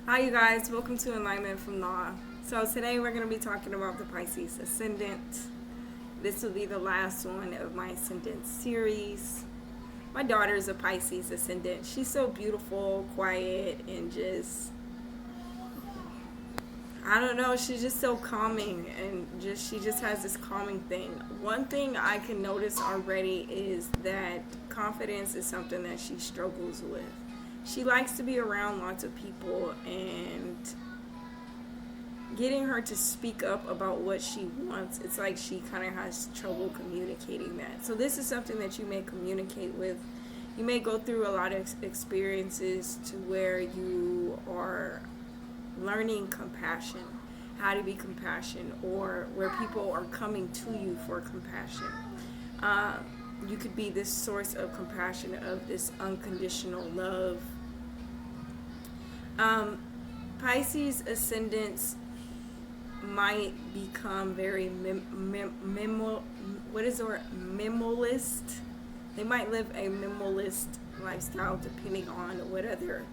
Hi you guys, welcome to Alignment from Law. So today we're going to be talking about the Pisces Ascendant. This will be the last one of my Ascendant series. My daughter is a Pisces Ascendant. She's so beautiful, quiet, and I don't know, she's just so calming and she just has this calming thing. One thing I can notice already is that confidence is something that she struggles with. She likes to be around lots of people, and getting her to speak up about what she wants, it's like she kind of has trouble communicating that. So this is something that you may communicate with. You may go through a lot of experiences to where you are learning compassion, how to be compassionate, or where people are coming to you for compassion. You could be this source of compassion, of this unconditional love. Pisces ascendants might become very minimalist. They might live a minimalist lifestyle depending on what other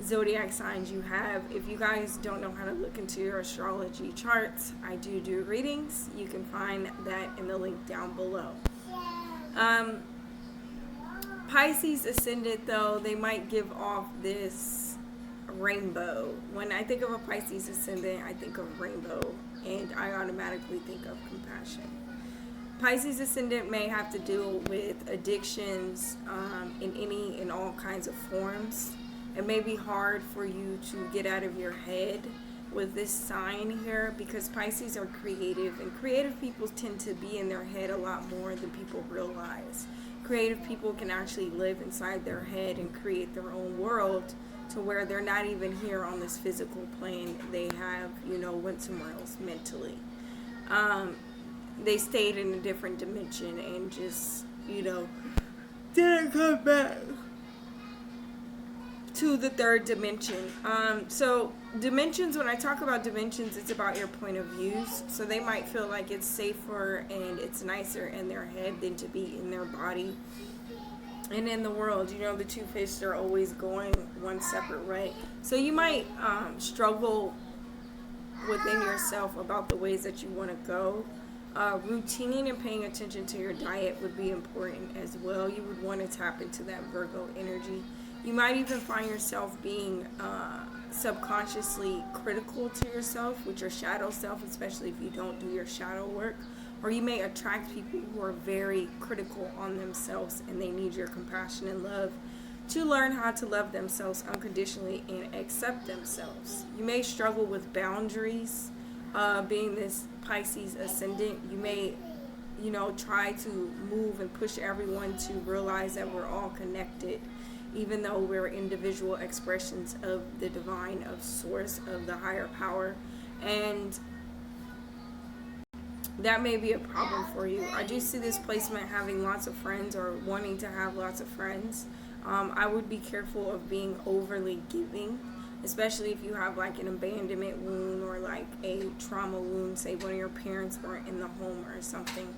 zodiac signs you have. If you guys don't know how to look into your astrology charts, I do readings. You can find that in the link down below. Pisces ascendant, though, they might give off this rainbow. When I think of a Pisces ascendant, I think of rainbow, and I automatically think of compassion. Pisces ascendant may have to deal with addictions in all kinds of forms. It may be hard for you to get out of your head with this sign here, because Pisces are creative, and creative people tend to be in their head a lot more than people realize. Creative people can actually live inside their head and create their own world to where they're not even here on this physical plane. They have, went somewhere else mentally. They stayed in a different dimension and just, didn't come back to the third dimension. So dimensions, when I talk about dimensions, it's about your point of views. So they might feel like it's safer and it's nicer in their head than to be in their body and in the world. The two fish are always going one separate way. So you might struggle within yourself about the ways that you want to go. Routine and paying attention to your diet would be important as well. You would want to tap into that Virgo energy. You might even find yourself being subconsciously critical to yourself with your shadow self, especially if you don't do your shadow work. Or you may attract people who are very critical on themselves, and they need your compassion and love to learn how to love themselves unconditionally and accept themselves. You may struggle with boundaries. Being this Pisces ascendant, you may try to move and push everyone to realize that we're all connected, even though we're individual expressions of the divine, of source, of the higher power. And that may be a problem for you. I do see this placement having lots of friends, or wanting to have lots of friends. I would be careful of being overly giving, especially if you have like an abandonment wound or like a trauma wound, say one of your parents weren't in the home or something.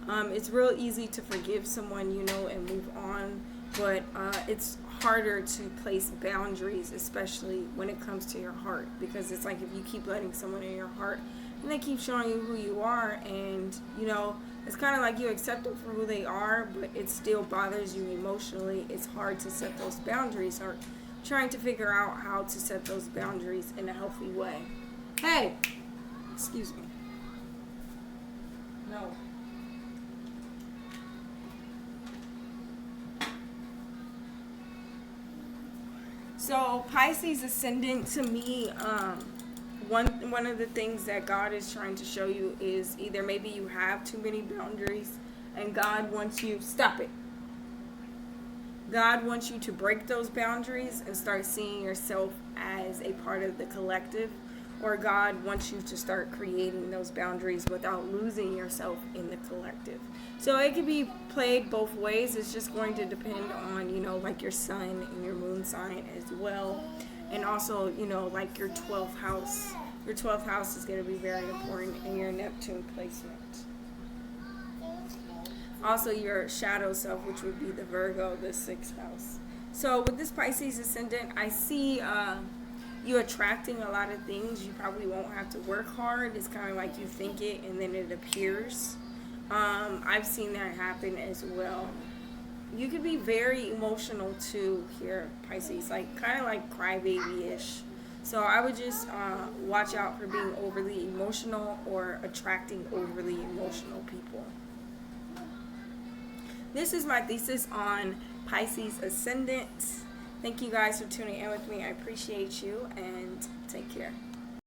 It's real easy to forgive someone, and move on, but it's harder to place boundaries, especially when it comes to your heart, because it's like if you keep letting someone in your heart and they keep showing you who you are, and it's kind of like you accept them for who they are, but it still bothers you emotionally. It's hard to set those boundaries, or trying to figure out how to set those boundaries in a healthy way. Hey, excuse me. No. So Pisces ascendant, to me, one of the things that God is trying to show you is either maybe you have too many boundaries and God wants you, stop it. God wants you to break those boundaries and start seeing yourself as a part of the collective, or God wants you to start creating those boundaries without losing yourself in the collective. So it can be played both ways. It's just going to depend on, like your sun and your moon sign as well. And also, like your 12th house. Your 12th house is going to be very important in your Neptune placement. Also your shadow self, which would be the Virgo, the 6th house. So with this Pisces ascendant, I see you attracting a lot of things. You probably won't have to work hard. It's kind of like you think it and then it appears. I've seen that happen as well. You could be very emotional too here, Pisces, like kind of like crybaby-ish. So I would just watch out for being overly emotional or attracting overly emotional people. This is my thesis on Pisces Ascendant. Thank you guys for tuning in with me. I appreciate you, and take care.